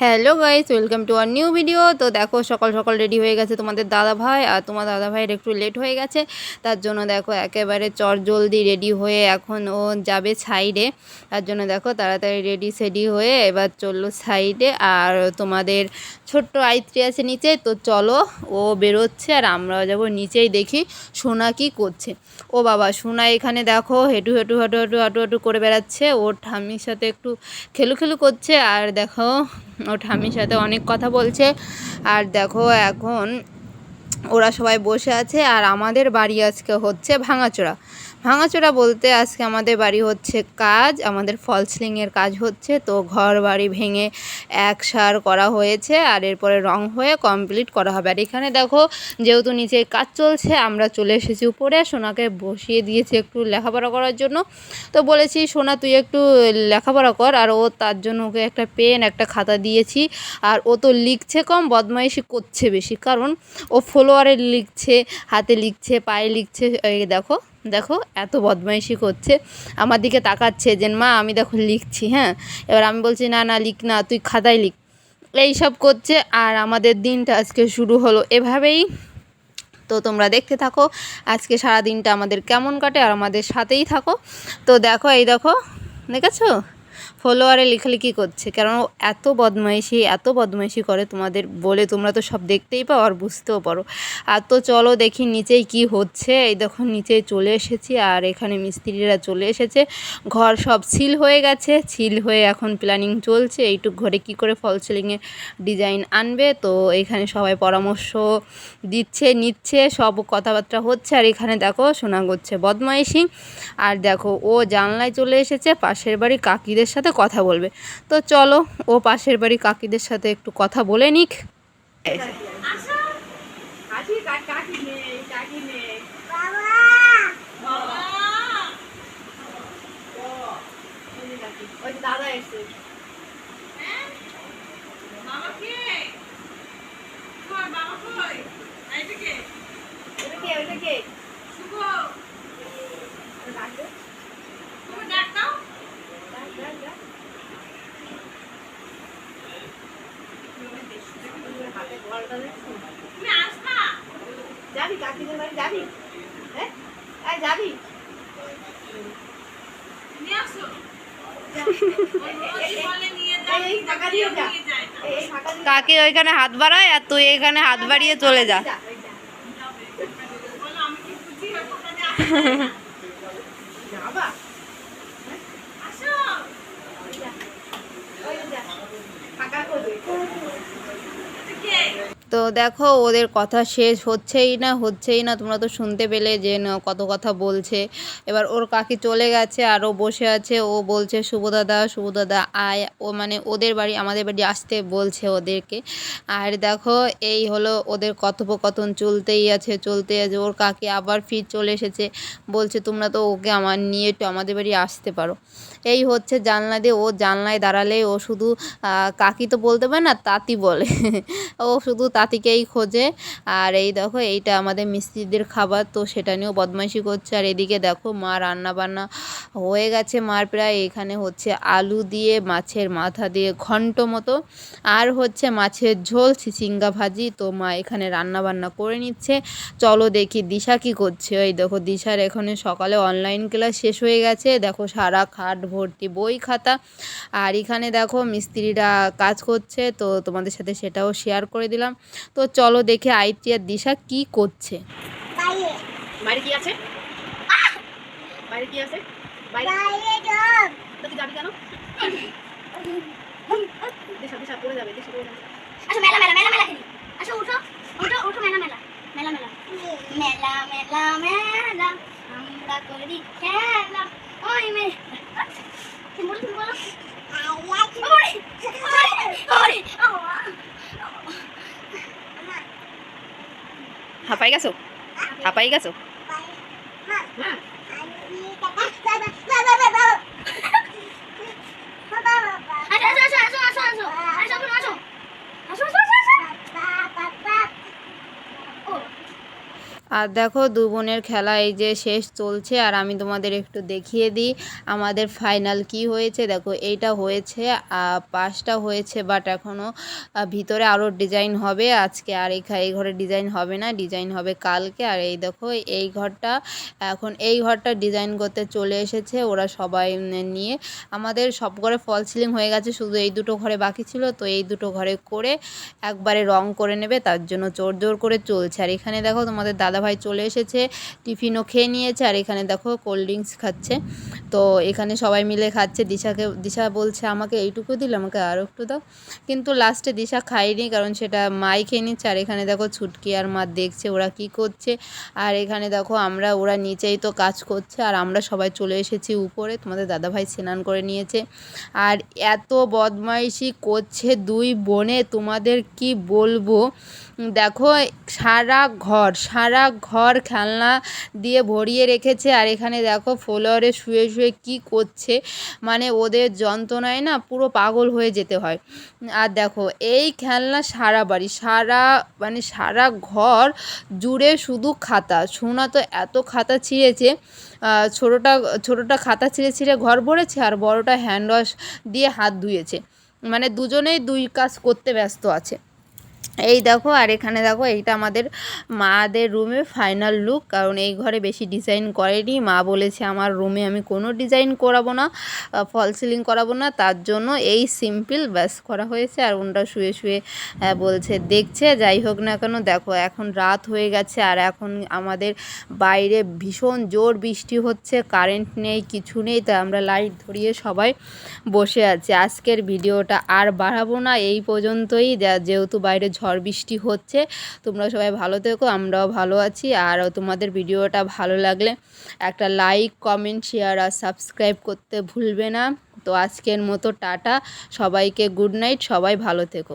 Hello guys, welcome to our new video. তো দেখো সকাল সকাল রেডি হয়ে গেছে তোমাদের দাদা ভাই, আর তোমার দাদা ভাইয়ের একটু লেট হয়ে গেছে। তার জন্য দেখো একেবারে জলদি রেডি হয়ে এখন ও যাবে সাইডে। তার জন্য দেখো তাড়াতাড়ি রেডি সেডি হয়ে এবার চললো সাইডে। আর তোমাদের ছোট্ট আইত্রি আছে নিচে, তো চলো ও বেরোচ্ছে আর আমরাও যাবো নিচেই দেখি সোনা কি করছে। ও বাবা, সোনা এখানে দেখো হেঁটু হেঁটু হাঁটু হাঁটু হাঁটু হাঁটু করে বেড়াচ্ছে, ওর ঠাম্মির সাথে একটু খেলু করছে। আর দেখো ও ঠাম্মির সাথে অনেক কথা বলছে। আর দেখো এখন ওরা সবাই বসে আছে। আর আমাদের বাড়ি আজকে হচ্ছে ভাঙাচোরা বলতে আজকে আমাদের বাড়ি হচ্ছে কাজ, আমাদের ফল সিলিংয়ের কাজ হচ্ছে। তো ঘর বাড়ি ভেঙে একসার করা হয়েছে আর এরপরে রং হয়ে কমপ্লিট করা হবে। আর এখানে দেখো যেহেতু নিচে কাজ চলছে, আমরা চলে এসেছি উপরে। সোনাকে বসিয়ে দিয়েছি একটু লেখাপড়া করার জন্য। তো বলেছি সোনা তুই একটু লেখাপড়া কর, আর ও তার জন্য ওকে একটা পেন একটা খাতা দিয়েছি। আর ও তো লিখছে কম, বদমাইশি করছে বেশি, কারণ ও ফলোয়ারে লিখছে, হাতে লিখছে, পায়ে লিখছে। এই দেখো দেখো এত বদমাইশি করছে, আমার দিকে তাকাচ্ছে যে মা আমি দেখো লিখছি। হ্যাঁ, এবার আমি বলছি না না লিখ না, তুই খাতায় লিখ। এই সব করছে। আর আমাদের দিনটা আজকে শুরু হলো এভাবেই। তো তোমরা দেখতে থাকো আজকে সারা দিনটা আমাদের কেমন কাটে, আর আমাদের সাথেই থাকো। তো দেখো এই দেখো, দেখেছো ফলোয়ারে লেখালেখি করছে, কারণ ও এত বদমাইশি করে তোমাদের বলে তোমরা তো সব দেখতেই পাও আর বুঝতেও পারো। আর তো চলো দেখি নিচেই কি হচ্ছে। এই দেখো নিচে চলে এসেছি, আর এখানে মিস্ত্রিরা চলে এসেছে। ঘর সব সিল হয়ে গেছে, সিল হয়ে এখন প্ল্যানিং চলছে এইটুক ঘরে কি করে ফল সিলিংয়ের ডিজাইন আনবে। তো এখানে সবাই পরামর্শ নিচ্ছে, সব কথাবার্তা হচ্ছে। আর এখানে দেখো সোনা করছে বদমাইশি। আর দেখো ও জানলায় চলে এসেছে পাশের বাড়ি কাকিদের সাথে কথা বলবে। তো চলো ও পাশের বাড়ি কাকিদের সাথে একটু কথা বলে নিক। দাদা এসে যাবি কাকিদের বাড়ি যাবি? হ্যাঁ যাবি? কাকি ওইখানে হাত বাড়ায় আর তুই এখানে হাত বাড়িয়ে চলে যা। তো দেখো ওদের কথা শেষ হচ্ছেই না, তোমরা তো শুনতে পেলে যে কত কথা বলছে। এবার ওর কাকি চলে গেছে আর ও বসে আছে, ও বলছে শুভ দাদা আয়, ও মানে ওদের বাড়ি আমাদের বাড়ি আসতে বলছে ওদেরকে। আর দেখো এই হলো ওদের কথোপকথন চলতেই আছে। ওর কাকি আবার ফির চলে এসেছে, বলছে তোমরা তো ওকে নিয়ে একটু আমাদের বাড়ি আসতে পারো। এই হচ্ছে জানলা দিয়ে, ও জানলায় দাঁড়ালে ও শুধু কাকি তো বলতে পারে না, তাঁতি বলে। ও শুধু তাঁতিকেই খোঁজে। আর এই দেখো এইটা আমাদের মিস্ত্রিদের খাবার, তো সেটা নিয়েও বদমাইশি করছে। আর এদিকে দেখো মা রান্না বান্না হয়ে গেছে মার প্রায়। এখানে হচ্ছে আলু দিয়ে মাছের মাথা দিয়ে ঘন্ট মতো, আর হচ্ছে মাছের ঝোল চিচিঙ্গা ভাজি। তো মা এখানে রান্না বান্না করে নিচ্ছে। চলো দেখি দিশা কি করছে। ওই দেখো দিশার এখানে সকালে অনলাইন ক্লাস শেষ হয়ে গেছে, দেখো সারা খাট ভর্তি বই খাতা। আর এখানে দেখো মিস্ত্রিরা কাজ করছে, তো তোমাদের সাথে সেটাও শেয়ার করে দিলাম। তো চলো দেখে আইটি আর দিশা কি করছে। বাইরে কি আছে? বাইরে কি আছে? বাইরে তুই যাবি কেন? দিশা পড়ে যাবে। আসো মেলা মেলা মেলা মেলা খেলি। আসো উঠো মেলা মেলা মেলা মেলা মেলা মেলা মেলা আমরা করি খেলা। ওই মেলা তুমি বলো হাঁপাই গেছো? আর দেখো দু বোনের খেলা এই যে শেষ চলছে, আর আমি তোমাদের একটু দেখিয়ে দিই আমাদের ফাইনাল কি হয়েছে। দেখো এইটা হয়েছে, 5টা হয়েছে, বাট এখনও ভিতরে আরও ডিজাইন হবে আজকে। আর এই ঘরে ডিজাইন হবে না, ডিজাইন হবে কালকে। আর এই দেখো এই ঘরটা, এখন এই ঘরটা ডিজাইন করতে চলে এসেছে ওরা সবাই নিয়ে। আমাদের সব ঘরে ফল সিলিং হয়ে গেছে, শুধু এই দুটো ঘরে বাকি ছিল, তো এই দুটো ঘরে করে একবারে রং করে নেবে, তার জন্য জোর করে চলছে। আর এখানে দেখো তোমাদের দাদাভাই চলে এসেছে, টিফিনও খেয়ে নিয়েছে। আর এখানে দেখো কোল্ড ড্রিঙ্কস খাচ্ছে, তো এখানে সবাই মিলে খাচ্ছে। দিশা বলছে আমাকে এইটুকু দিলে, আমাকে আরও একটু দাও, কিন্তু লাস্টে দিশা খায়নি, কারণ সেটা মাই খেয়ে নিচ্ছে। আর এখানে দেখো ছুটকি আর মা দেখছে ওরা কি করছে। আর এখানে দেখো ওরা নিচেই তো কাজ করছে, আর আমরা সবাই চলে এসেছি উপরে। তোমাদের দাদাভাই স্নান করে নিয়েছে, আর এত বদমাইশি করছে দুই বোনে, তোমাদের কি বলবো। দেখো সারা ঘর খেলনা দিয়ে ভরিয়ে রেখেছে। আর এখানে দেখো ফ্লোরে শুয়ে শুয়ে কি করছে, মানে ওদের যন্ত্রণায় না পুরো পাগল হয়ে যেতে হয়। আর দেখো এই খেলনা সারা বাড়ি, সারা ঘর জুড়ে শুধু খাতা। সোনা তো এত খাতা ছিঁড়েছে, ছোটোটা খাতা ছিঁড়ে ঘর ভরেছে, আর বড়টা হ্যান্ড ওয়াশ দিয়ে হাত ধুয়েছে, মানে দুজনেই দুই কাজ করতে ব্যস্ত আছে। এই দেখো, আর এখানে দেখো এইটা আমাদের মাদের রুমে ফাইনাল লুক, কারণ এই ঘরে বেশি ডিজাইন করেনি। মা বলেছে আমার রুমে আমি কোনো ডিজাইন করাবো না, ফল সিলিং করাবো না, তার জন্য এই সিম্পল ব্যাস করা হয়েছে। আর ওনরা শুয়ে শুয়ে বলছে দেখছে। যাই হোক না কেন, দেখো এখন রাত হয়ে গেছে, আর এখন আমাদের বাইরে ভীষণ জোর বৃষ্টি হচ্ছে, কারেন্ট নেই, কিছু নেই, তাই আমরা লাইট ধরিয়ে সবাই বসে আছি। আজকের ভিডিওটা আর বাড়াবো না, এই পর্যন্তই, যেহেতু বাইরে ঝড় বৃষ্টি হচ্ছে। তোমরা সবাই ভালো থেকো, আমরাও ভালো আছি। আর তোমাদের ভিডিওটা ভালো লাগলে একটা লাইক, কমেন্ট, শেয়ার আর সাবস্ক্রাইব করতে ভুলবে না। তো আজকের মতো টাটা, সবাইকে গুড নাইট, সবাই ভালো থেকো।